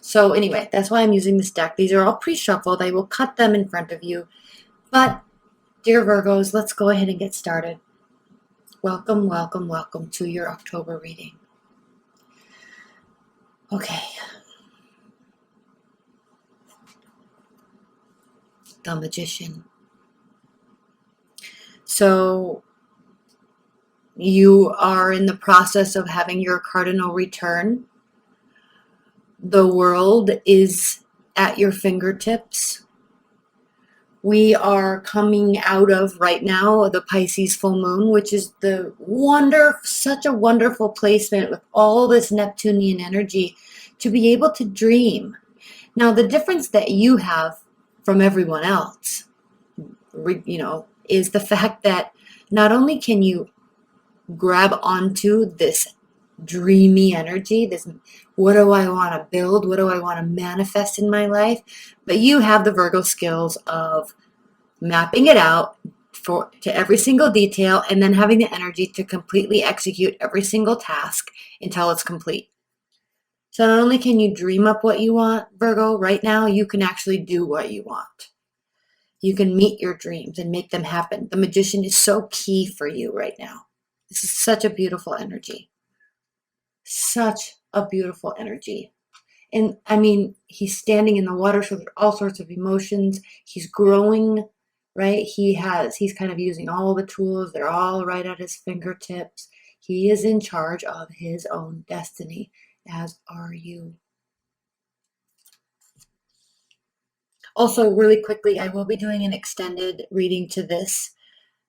So anyway, that's why I'm using this deck. These are all pre-shuffled. I will cut them in front of you. But, dear Virgos, let's go ahead and get started. Welcome, welcome, welcome to your October reading. Okay. The Magician. So, you are in the process of having your cardinal return. The world is at your fingertips. We are coming out of right now the Pisces full moon, which is such a wonderful placement with all this Neptunian energy to be able to dream. Now, the difference that you have from everyone else, is the fact that not only can you grab onto this dreamy energy, this what do I want to build, what do I want to manifest in my life, but you have the Virgo skills of mapping it out to every single detail and then having the energy to completely execute every single task until it's complete. So not only can you dream up what you want, Virgo, right now, you can actually do what you want. You can meet your dreams and make them happen. The Magician is so key for you right now. This is such a beautiful energy. Such a beautiful energy. And I mean, he's standing in the water, so there's all sorts of emotions. He's growing, right? He's kind of using all the tools. They're all right at his fingertips. He is in charge of his own destiny, as are you. Also, really quickly, I will be doing an extended reading to this.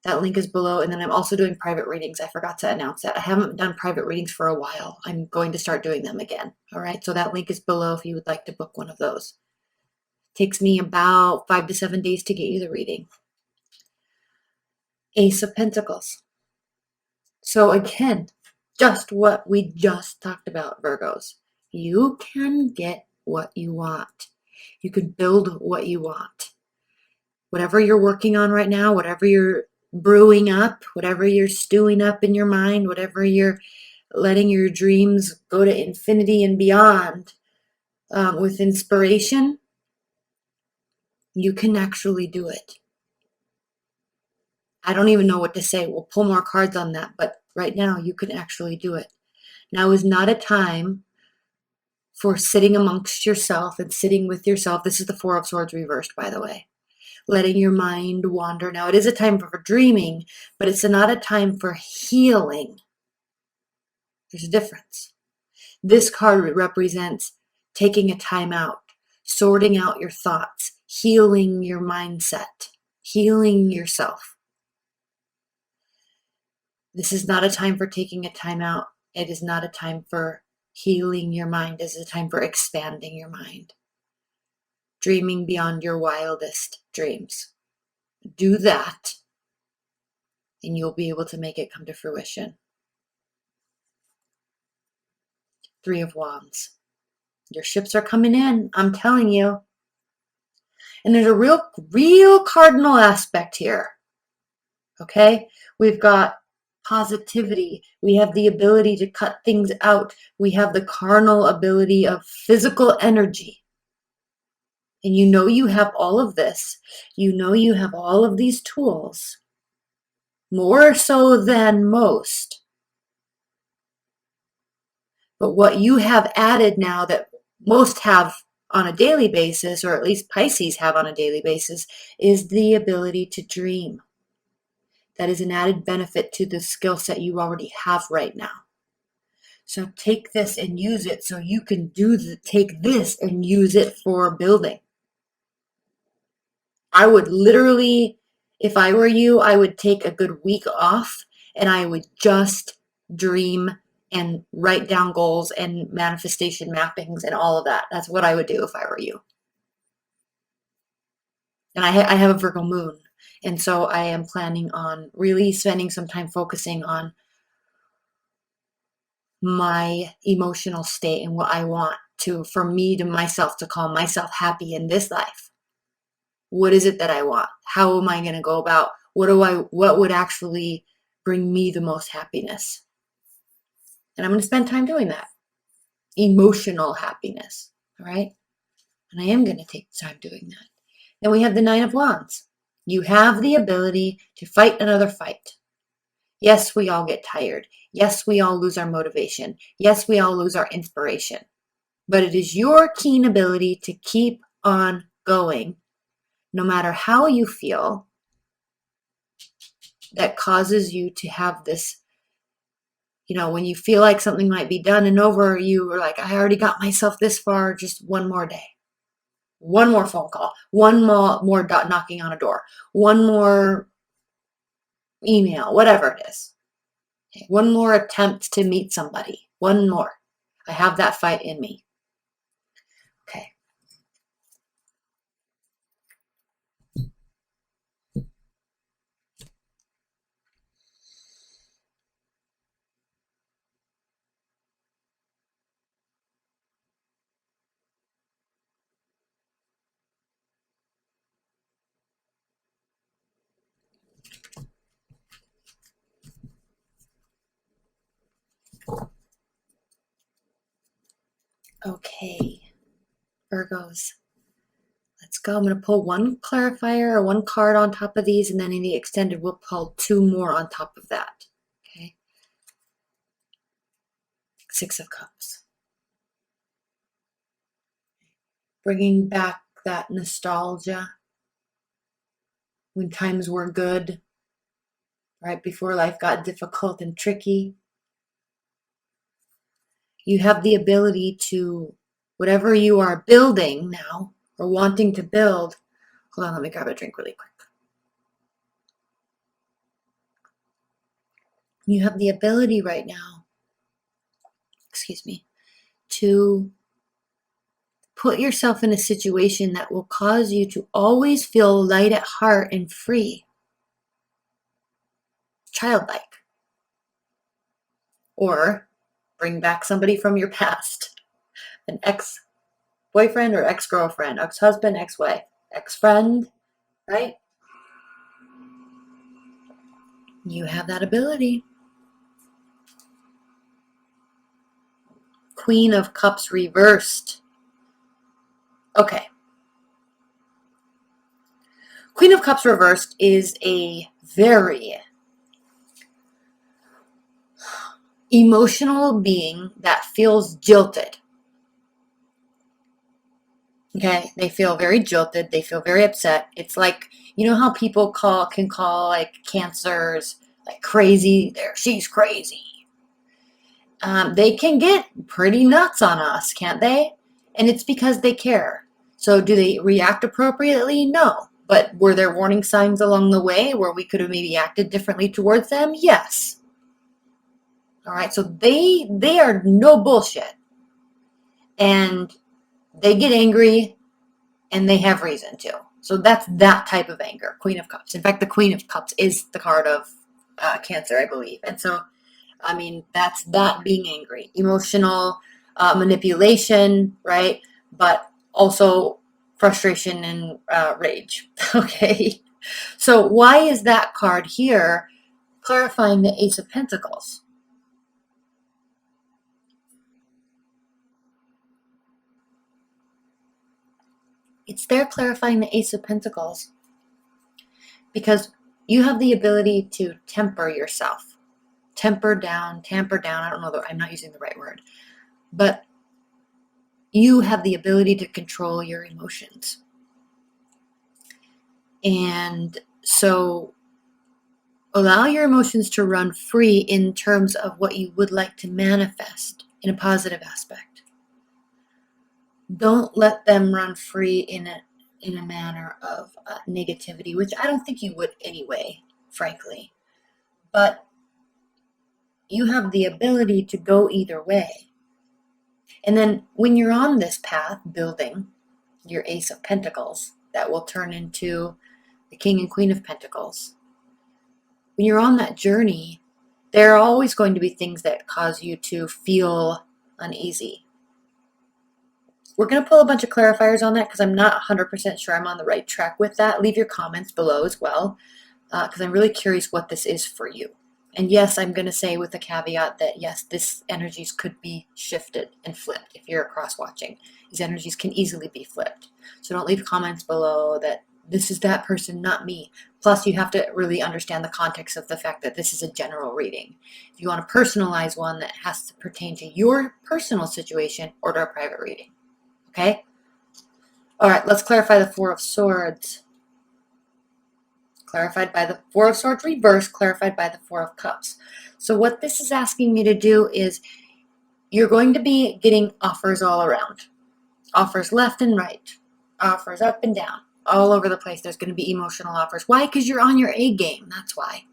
That link is below. And then I'm also doing private readings. I forgot to announce that. I haven't done private readings for a while. I'm going to start doing them again. All right. So that link is below if you would like to book one of those. Takes me about 5 to 7 days to get you the reading. Ace of Pentacles. So again, just what we just talked about, Virgos. You can get what you want. You can build what you want. Whatever you're working on right now, whatever you're brewing up, whatever you're stewing up in your mind, whatever you're letting your dreams go to infinity and beyond with inspiration, you can actually do it. I don't even know what to say. We'll pull more cards on that, but right now you can actually do it. Now is not a time for sitting amongst yourself and sitting with yourself. This is the Four of Swords reversed, by the way. Letting your mind wander. Now, it is a time for dreaming, but it's not a time for healing. There's a difference. This card represents taking a time out, sorting out your thoughts, healing your mindset, healing yourself. This is not a time for taking a time out. It is not a time for healing your mind. This is a time for expanding your mind. Dreaming beyond your wildest dreams. Do that, and you'll be able to make it come to fruition. Three of Wands. Your ships are coming in, I'm telling you. And there's a real cardinal aspect here. Okay? We've got positivity. We have the ability to cut things out. We have the carnal ability of physical energy. And you know you have all of this. You know you have all of these tools. More so than most. But what you have added now that most have on a daily basis, or at least Pisces have on a daily basis, is the ability to dream. That is an added benefit to the skill set you already have right now. So take this and use it so you can take this and use it for building. I would literally, if I were you, I would take a good week off and I would just dream and write down goals and manifestation mappings and all of that. That's what I would do if I were you. And I have a Virgo moon. And so I am planning on really spending some time focusing on my emotional state and what I want for me to myself to call myself happy in this life. What is it that I want? How am I going to go about? What would actually bring me the most happiness? And I'm going to spend time doing that. Emotional happiness. All right? And I am going to take time doing that. Then we have the Nine of Wands. You have the ability to fight another fight. Yes, we all get tired. Yes, we all lose our motivation. Yes, we all lose our inspiration. But it is your keen ability to keep on going, no matter how you feel, that causes you to have this, when you feel like something might be done and over, you are like, I already got myself this far, just one more day. One more phone call, one more knocking on a door, one more email, whatever it is. Okay, one more attempt to meet somebody, one more. I have that fight in me. Okay. Okay, Virgos. Let's go. I'm going to pull one clarifier or one card on top of these, and then in the extended, we'll pull two more on top of that. Okay. Six of Cups. Bringing back that nostalgia when times were good, right before life got difficult and tricky. You have the ability to, whatever you are building now or wanting to build, hold on, let me grab a drink really quick. You have the ability right now, to put yourself in a situation that will cause you to always feel light at heart and free, childlike. Or bring back somebody from your past, an ex-boyfriend or ex-girlfriend, ex-husband, ex-wife, ex-friend, right? You have that ability. Queen of Cups reversed. Okay. Queen of Cups reversed is a very emotional being that feels jilted. Okay, they feel very jilted. They feel very upset. It's like, you know how people can call like cancers like crazy. She's crazy. They can get pretty nuts on us, can't they? And it's because they care. So do they react appropriately? No. But were there warning signs along the way where we could have maybe acted differently towards them? Yes. All right. So they are no bullshit. And they get angry and they have reason to. So that's that type of anger, Queen of Cups. In fact, the Queen of Cups is the card of Cancer, I believe. And so, I mean, that's that being angry, emotional manipulation, right? But also frustration and rage. Okay. So why is that card here clarifying the Ace of Pentacles? It's there clarifying the Ace of Pentacles because you have the ability to temper yourself. Tamper down. I don't know, I'm not using the right word. But you have the ability to control your emotions. And so allow your emotions to run free in terms of what you would like to manifest in a positive aspect. Don't let them run free in a manner of negativity, which I don't think you would anyway, frankly. But you have the ability to go either way. And then when you're on this path, building your Ace of Pentacles, that will turn into the King and Queen of Pentacles. When you're on that journey, there are always going to be things that cause you to feel uneasy. We're going to pull a bunch of clarifiers on that because I'm not 100% sure I'm on the right track with that. Leave your comments below as well because I'm really curious what this is for you. And yes, I'm going to say with a caveat that yes, this energies could be shifted and flipped if you're cross watching. These energies can easily be flipped. So don't leave comments below that this is that person, not me. Plus, you have to really understand the context of the fact that this is a general reading. If you want to personalize one that has to pertain to your personal situation, order a private reading. Okay? All right, let's clarify the Four of Swords. Clarified by the Four of Swords reverse, clarified by the Four of Cups. So what this is asking me to do is you're going to be getting offers all around. Offers left and right. Offers up and down. All over the place. There's going to be emotional offers. Why? Because you're on your A game. That's why.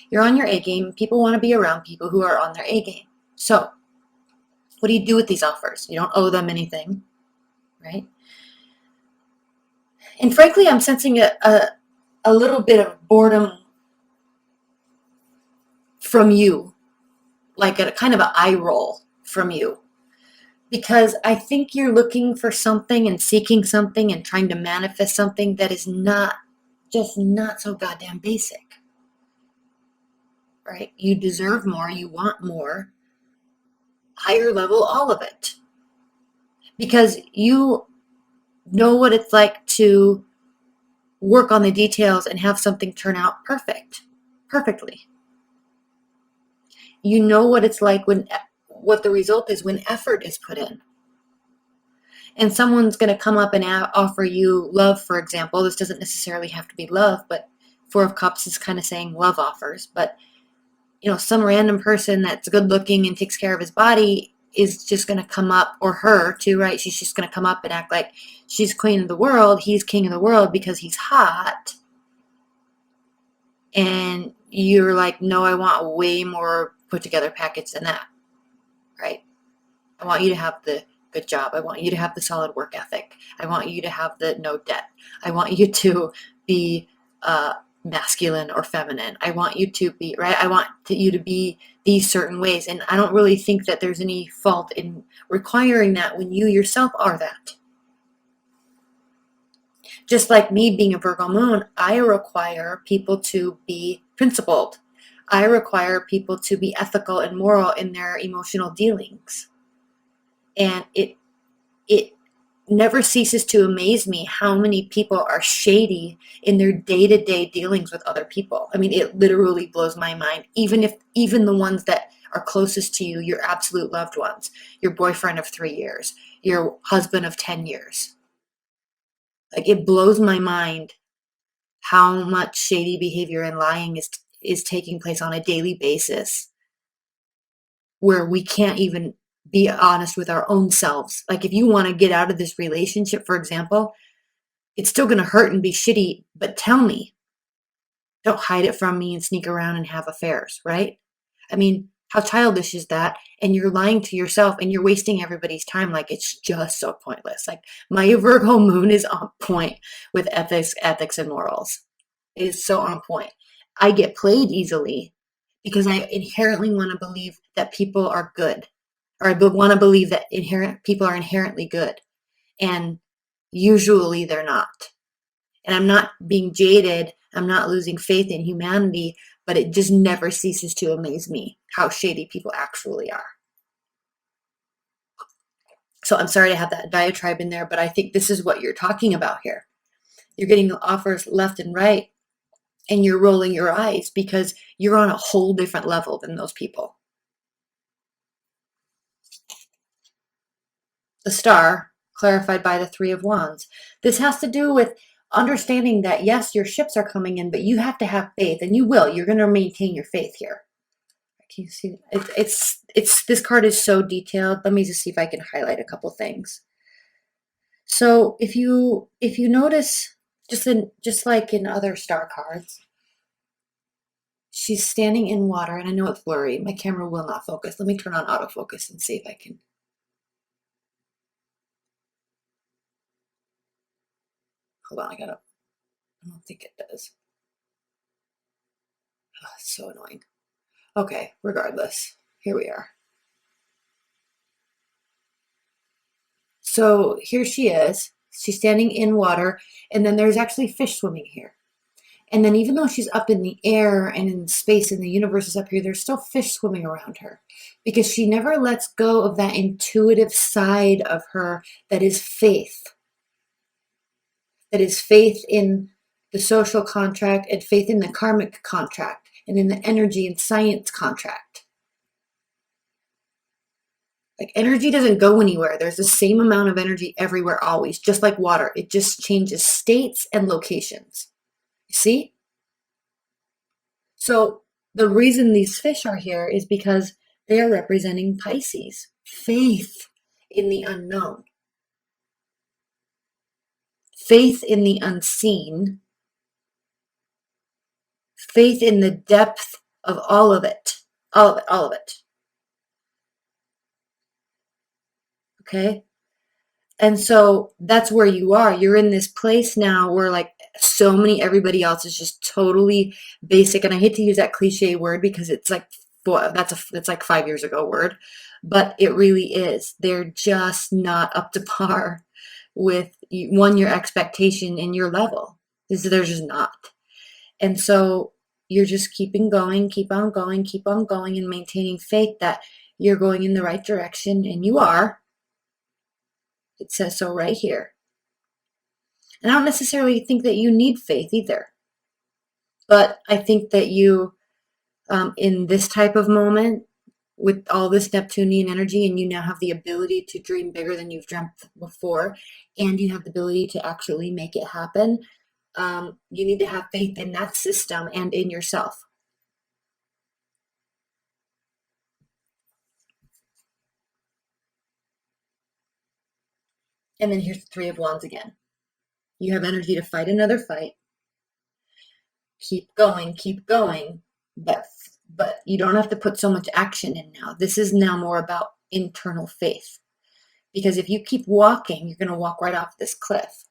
You're on your A game. People want to be around people who are on their A game. So what do you do with these offers? You don't owe them anything, right? And frankly, I'm sensing a little bit of boredom from you, like a kind of an eye roll from you, because I think you're looking for something and seeking something and trying to manifest something that is not so goddamn basic, right? You deserve more, you want more, higher level, all of it, because you know what it's like to work on the details and have something turn out perfectly. You know what it's like what the result is when effort is put in. And someone's going to come up and offer you love, for example. This doesn't necessarily have to be love, but Four of Cups is kind of saying love offers. But, some random person that's good looking and takes care of his body is just going to come up, or her too, right? She's just going to come up and act like she's queen of the world. He's king of the world because he's hot. And you're like, no, I want way more put together package than that, right? I want you to have the good job. I want you to have the solid work ethic. I want you to have the no debt. I want you to be masculine or feminine. I want you to be, right? I want you to be these certain ways. And I don't really think that there's any fault in requiring that when you yourself are that. Just like me being a Virgo moon, I require people to be principled. I require people to be ethical and moral in their emotional dealings. And it never ceases to amaze me how many people are shady in their day-to-day dealings with other people. I mean, it literally blows my mind. Even the ones that are closest to you, your absolute loved ones, your boyfriend of 3 years, your husband of 10 years. Like, it blows my mind how much shady behavior and lying is taking place on a daily basis, where we can't even be honest with our own selves. Like, if you want to get out of this relationship, for example, it's still going to hurt and be shitty, but tell me. Don't hide it from me and sneak around and have affairs, right? I mean, how childish is that? And you're lying to yourself and you're wasting everybody's time. Like, it's just so pointless. Like, my Virgo moon is on point with ethics and morals. It is so on point. I get played easily because I inherently want to believe that people are good, or I want to believe that people are inherently good, and usually they're not. And I'm not being jaded. I'm not losing faith in humanity, but it just never ceases to amaze me how shady people actually are. So I'm sorry to have that diatribe in there, but I think this is what you're talking about here. You're getting offers left and right, and you're rolling your eyes because you're on a whole different level than those people. The Star, clarified by the Three of Wands. This has to do with understanding that, yes, your ships are coming in, but you have to have faith, and you will. You're going to maintain your faith here. Can you see? It's this card is so detailed. Let me just see if I can highlight a couple things. So if you notice, just like in other star cards, she's standing in water, and I know it's blurry. My camera will not focus. Let me turn on autofocus and see if I can. Hold on, I don't think it does. Oh, it's so annoying. Okay, regardless, here we are. So here she is. She's standing in water, and then there's actually fish swimming here. And then even though she's up in the air and in space and the universe is up here, there's still fish swimming around her because she never lets go of that intuitive side of her that is faith. That is faith in the social contract and faith in the karmic contract and in the energy and science contract. Like energy doesn't go anywhere. There's the same amount of energy everywhere always, just like water. It just changes states and locations. You see? So the reason these fish are here is because they are representing Pisces, faith in the unknown, faith in the unseen, faith in the depth of all of it, all of it, all of it. Okay? And so that's where you are. You're in this place now where like everybody else is just totally basic. And I hate to use that cliche word because it's like, that's like 5 years ago word, but it really is. They're just not up to par with your expectation and your level. They're just not. And so you're just keeping going, keep on going, keep on going, and maintaining faith that you're going in the right direction, and you are. It says so right here. And I don't necessarily think that you need faith either. But I think that you, in this type of moment, with all this Neptunian energy, and you now have the ability to dream bigger than you've dreamt before, and you have the ability to actually make it happen, you need to have faith in that system and in yourself. And then here's the Three of Wands again. You have energy to fight another fight. Keep going, but you don't have to put so much action in now. This is now more about internal faith. Because if you keep walking, you're going to walk right off this cliff.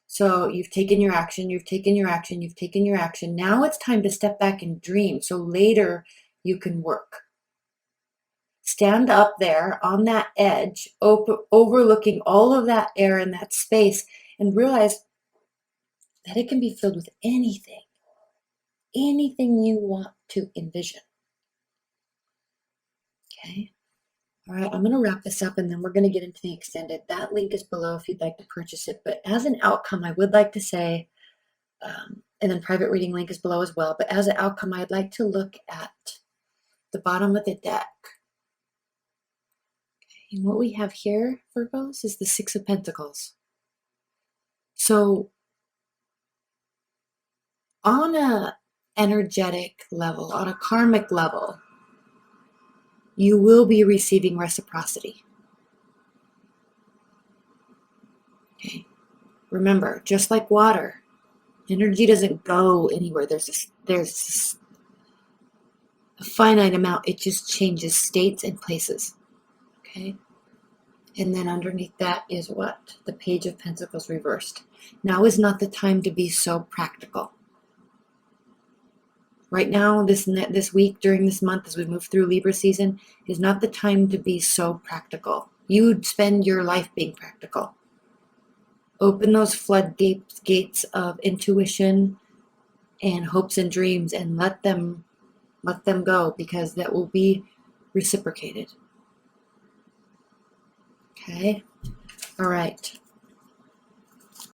So you've taken your action, you've taken your action, you've taken your action. Now it's time to step back and dream. So later you can work. Stand up there on that edge, overlooking all of that air and that space, and realize that it can be filled with anything you want to envision. Okay. All right, I'm going to wrap this up and then we're going to get into the extended. That link is below if you'd like to purchase it. But as an outcome, I would like to say, and then private reading link is below as well. But as an outcome, I'd like to look at the bottom of the deck. Okay, and what we have here, Virgos, is the Six of Pentacles. So on a energetic level, on a karmic level, you will be receiving reciprocity. Okay. Remember, just like water, energy doesn't go anywhere. There's a finite amount. It just changes states and places. Okay. And then underneath that is what? The Page of Pentacles reversed. Now is not the time to be so practical. Right now, this week, during this month, as we move through Libra season, is not the time to be so practical. You'd spend your life being practical. Open those floodgates of intuition and hopes and dreams and let them go, because that will be reciprocated. Okay? All right.